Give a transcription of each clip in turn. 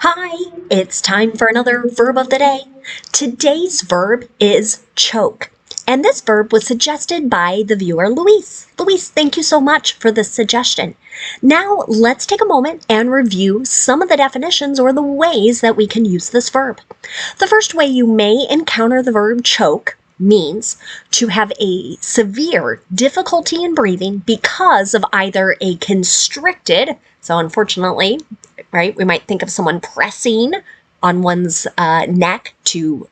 Hi, it's time for another verb of the day. Today's verb is choke, and this verb was suggested by the viewer Luis. Luis, thank you so much for this suggestion. Now let's take a moment and review some of the definitions or the ways that we can use this verb. The first way you may encounter the verb choke means to have a severe difficulty in breathing because of either a constricted, so unfortunately, right, we might think of someone pressing on one's neck to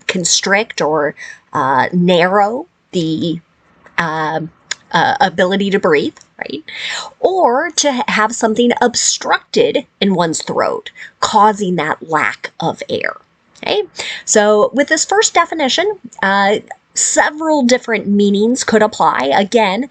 constrict or narrow the ability to breathe, right? Or to have something obstructed in one's throat, causing that lack of air. Okay, so with this first definition, several different meanings could apply. Again,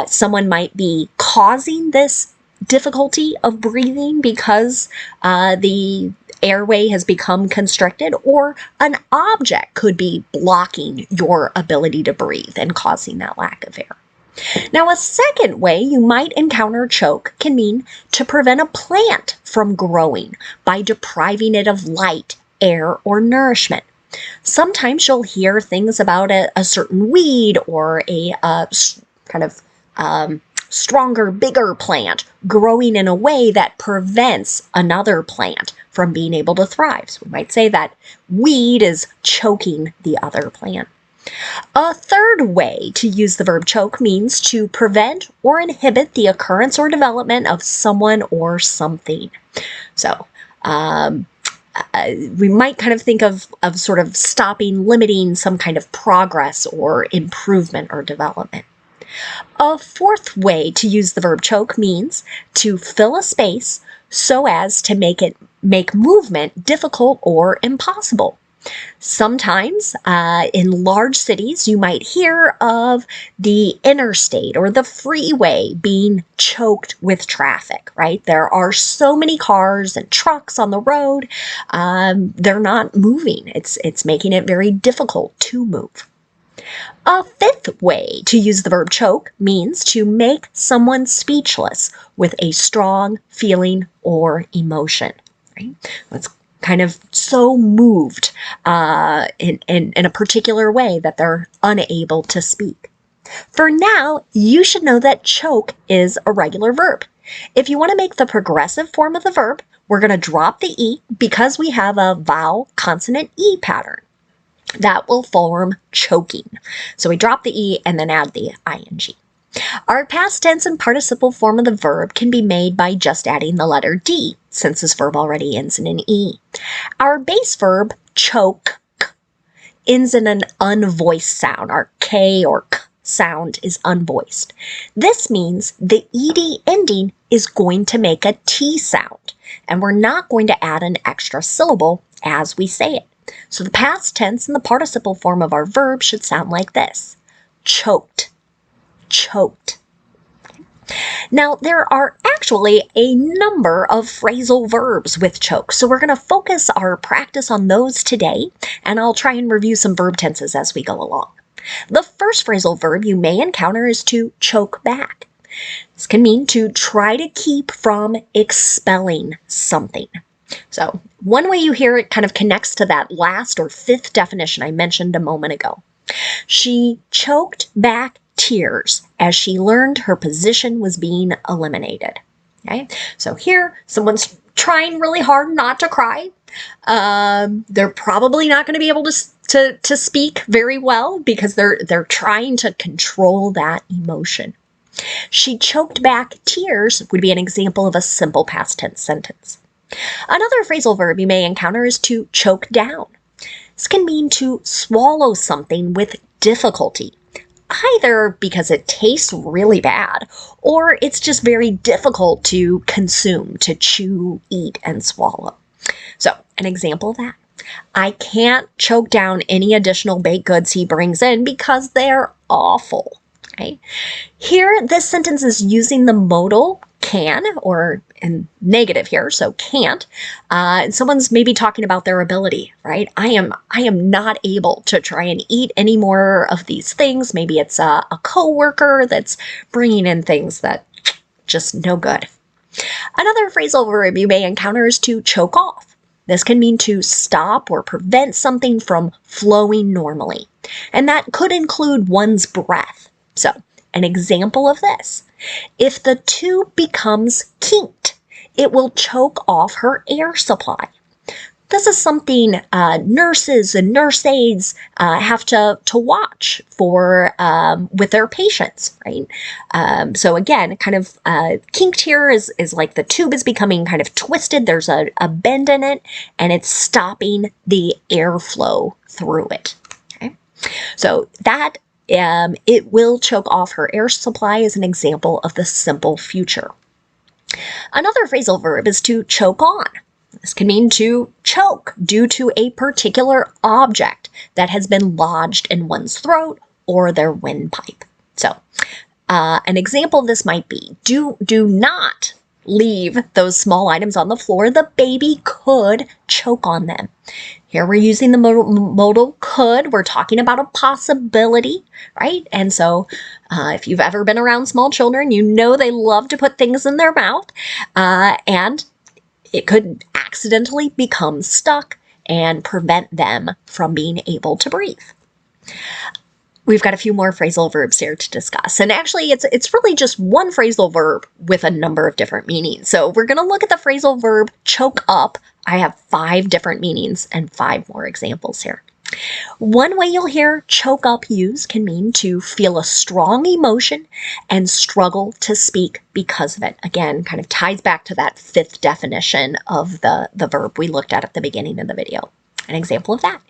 someone might be causing this difficulty of breathing because the airway has become constricted, or an object could be blocking your ability to breathe and causing that lack of air. Now, a second way you might encounter choke can mean to prevent a plant from growing by depriving it of light, air, or nourishment. Sometimes you'll hear things about a certain weed or a kind of stronger, bigger plant growing in a way that prevents another plant from being able to thrive. So we might say that weed is choking the other plant. A third way to use the verb choke means to prevent or inhibit the occurrence or development of someone or something. So we might kind of think of sort of stopping, limiting some kind of progress or improvement or development. A fourth way to use the verb choke means to fill a space so as to make movement difficult or impossible. Sometimes in large cities, you might hear of the interstate or the freeway being choked with traffic, right? There are so many cars and trucks on the road. They're not moving. It's making it very difficult to move. A fifth way to use the verb choke means to make someone speechless with a strong feeling or emotion, right? It's kind of so moved in a particular way that they're unable to speak. For now, you should know that choke is a regular verb. If you want to make the progressive form of the verb, we're going to drop the E because we have a vowel consonant E pattern. That will form choking. So we drop the E and then add the ing. Our past tense and participle form of the verb can be made by just adding the letter D, since this verb already ends in an E. Our base verb, choke, ends in an unvoiced sound. Our K or K sound is unvoiced. This means the ED ending is going to make a T sound, and we're not going to add an extra syllable as we say it. So the past tense and the participle form of our verb should sound like this: choked, choked. Now, there are actually a number of phrasal verbs with choke, so we're going to focus our practice on those today, and I'll try and review some verb tenses as we go along. The first phrasal verb you may encounter is to choke back. This can mean to try to keep from expelling something. So one way you hear it kind of connects to that last or fifth definition I mentioned a moment ago. She choked back tears as she learned her position was being eliminated. Okay, so here someone's trying really hard not to cry. They're probably not going to be able to speak very well because they're trying to control that emotion. She choked back tears would be an example of a simple past tense sentence. Another phrasal verb you may encounter is to choke down. This can mean to swallow something with difficulty, either because it tastes really bad or it's just very difficult to consume, to chew, eat, and swallow. So, an example of that: I can't choke down any additional baked goods he brings in because they're awful. Okay? Here, this sentence is using the modal can, or in negative here, so can't. And someone's maybe talking about their ability, right? I am not able to try and eat any more of these things. Maybe it's a coworker that's bringing in things that just no good. Another phrasal verb you may encounter is to choke off. This can mean to stop or prevent something from flowing normally. And that could include one's breath. So, an example of this. If the tube becomes kinked, it will choke off her air supply. This is something nurses and nurse aides have to watch for with their patients, right? So again, kind of kinked here is like the tube is becoming kind of twisted. There's a bend in it, and it's stopping the airflow through it. Okay, so that it will choke off her air supply is an example of the simple future. Another phrasal verb is to choke on. This can mean to choke due to a particular object that has been lodged in one's throat or their windpipe. So, an example of this might be, do not leave those small items on the floor. The baby could choke on them. Here we're using the modal could. We're talking about a possibility, right? And so if you've ever been around small children, you know they love to put things in their mouth, and it could accidentally become stuck and prevent them from being able to breathe. We've got a few more phrasal verbs here to discuss. And actually, it's really just one phrasal verb with a number of different meanings. So we're going to look at the phrasal verb choke up. I have 5 different meanings and 5 more examples here. One way you'll hear choke up used can mean to feel a strong emotion and struggle to speak because of it. Again, kind of ties back to that 5th definition of the verb we looked at the beginning of the video. An example of that.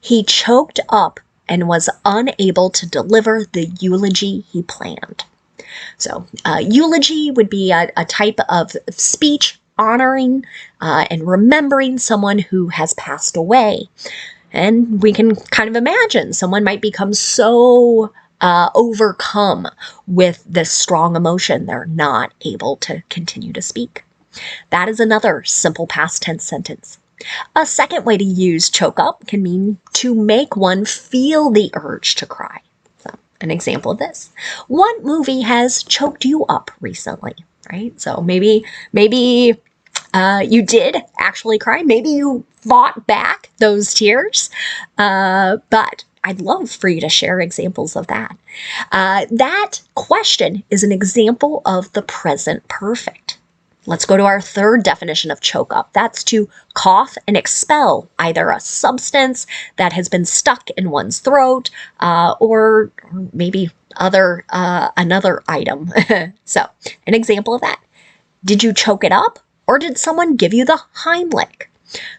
He choked up and was unable to deliver the eulogy he planned. So eulogy would be a type of speech honoring and remembering someone who has passed away. And we can kind of imagine someone might become so overcome with this strong emotion they're not able to continue to speak. That is another simple past tense sentence. A second way to use choke up can mean to make one feel the urge to cry. So, an example of this. What movie has choked you up recently, right? So maybe you did actually cry. Maybe you fought back those tears, but I'd love for you to share examples of that. That question is an example of the present perfect. Let's go to our 3rd definition of choke up. That's to cough and expel either a substance that has been stuck in one's throat or maybe another item. So, an example of that. Did you choke it up, or did someone give you the Heimlich?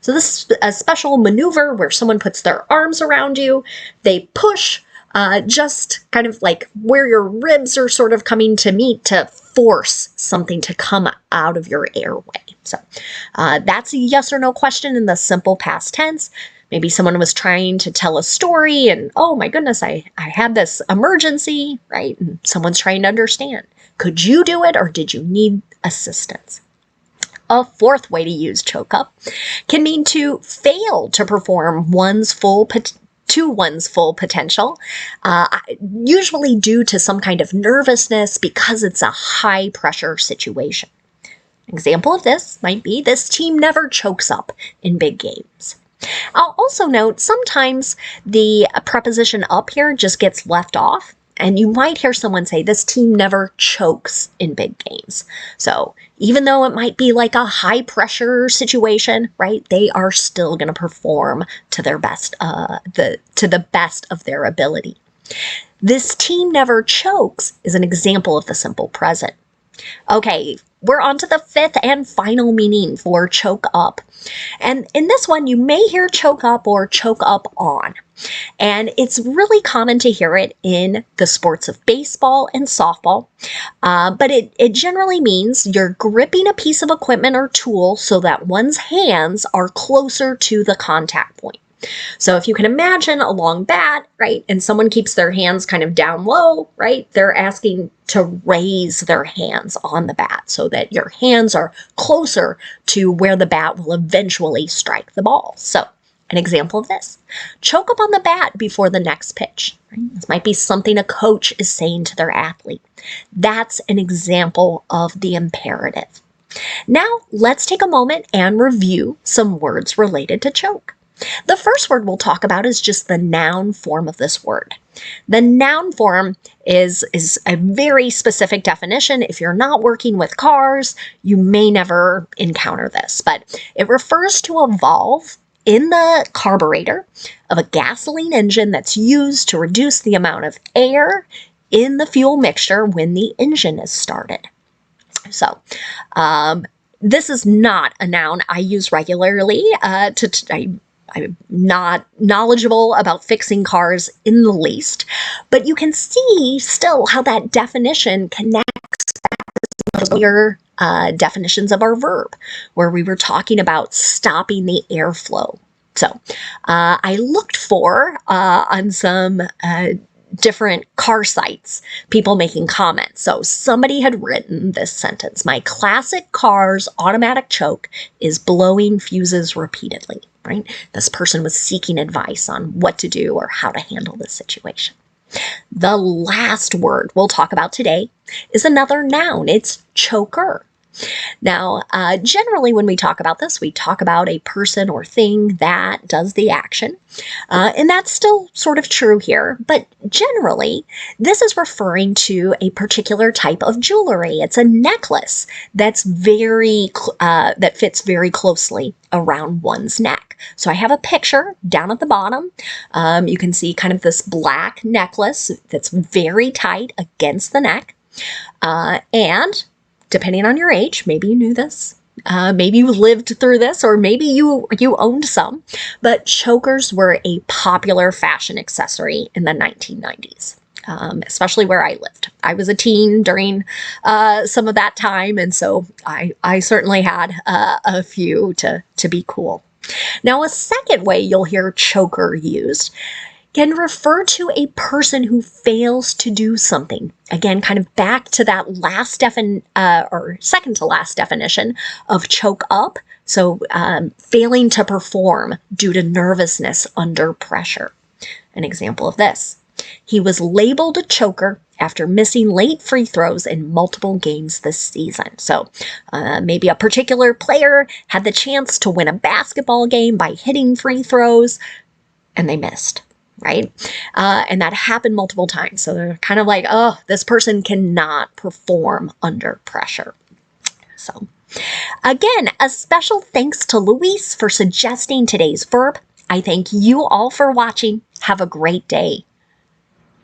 So this is a special maneuver where someone puts their arms around you. They push just kind of like where your ribs are sort of coming to meet to force something to come out of your airway. So that's a yes or no question in the simple past tense. Maybe someone was trying to tell a story and, oh my goodness, I had this emergency, right? And someone's trying to understand. Could you do it, or did you need assistance? A 4th way to use choke up can mean to fail to perform one's full potential, usually due to some kind of nervousness because it's a high pressure situation. Example of this might be, this team never chokes up in big games. I'll also note sometimes the preposition up here just gets left off. And you might hear someone say, this team never chokes in big games. So even though it might be like a high pressure situation, right, they are still going to perform to their best, to the best of their ability. This team never chokes is an example of the simple present. Okay, we're on to the 5th and final meaning for choke up. And in this one, you may hear choke up or choke up on. And it's really common to hear it in the sports of baseball and softball. But it generally means you're gripping a piece of equipment or tool so that one's hands are closer to the contact point. So if you can imagine a long bat, right, and someone keeps their hands kind of down low, right, they're asking to raise their hands on the bat so that your hands are closer to where the bat will eventually strike the ball. So an example of this, choke up on the bat before the next pitch. Right? This might be something a coach is saying to their athlete. That's an example of the imperative. Now, let's take a moment and review some words related to choke. The first word we'll talk about is just the noun form of this word. The noun form is a very specific definition. If you're not working with cars, you may never encounter this, but it refers to a valve in the carburetor of a gasoline engine that's used to reduce the amount of air in the fuel mixture when the engine is started. So, this is not a noun I use regularly. I'm not knowledgeable about fixing cars in the least, but you can see still how that definition connects back to earlier definitions of our verb, where we were talking about stopping the airflow. So I looked for on some different car sites, people making comments. So somebody had written this sentence: my classic car's automatic choke is blowing fuses repeatedly, right? This person was seeking advice on what to do or how to handle this situation. The last word we'll talk about today is another noun. It's choker. Now, generally when we talk about this, we talk about a person or thing that does the action, and that's still sort of true here, but generally this is referring to a particular type of jewelry. It's a necklace that's that fits very closely around one's neck. So I have a picture down at the bottom. You can see kind of this black necklace that's very tight against the neck, and depending on your age, maybe you knew this, maybe you lived through this, or maybe you owned some, but chokers were a popular fashion accessory in the 1990s, especially where I lived. I was a teen during some of that time, and so I certainly had a few to be cool. Now, a second way you'll hear choker used can refer to a person who fails to do something. Again, kind of back to that second to last definition of choke up. So failing to perform due to nervousness under pressure. An example of this: he was labeled a choker after missing late free throws in multiple games this season. So maybe a particular player had the chance to win a basketball game by hitting free throws, and they missed. Right? And that happened multiple times. So they're kind of like, oh, this person cannot perform under pressure. So again, a special thanks to Luis for suggesting today's verb. I thank you all for watching. Have a great day.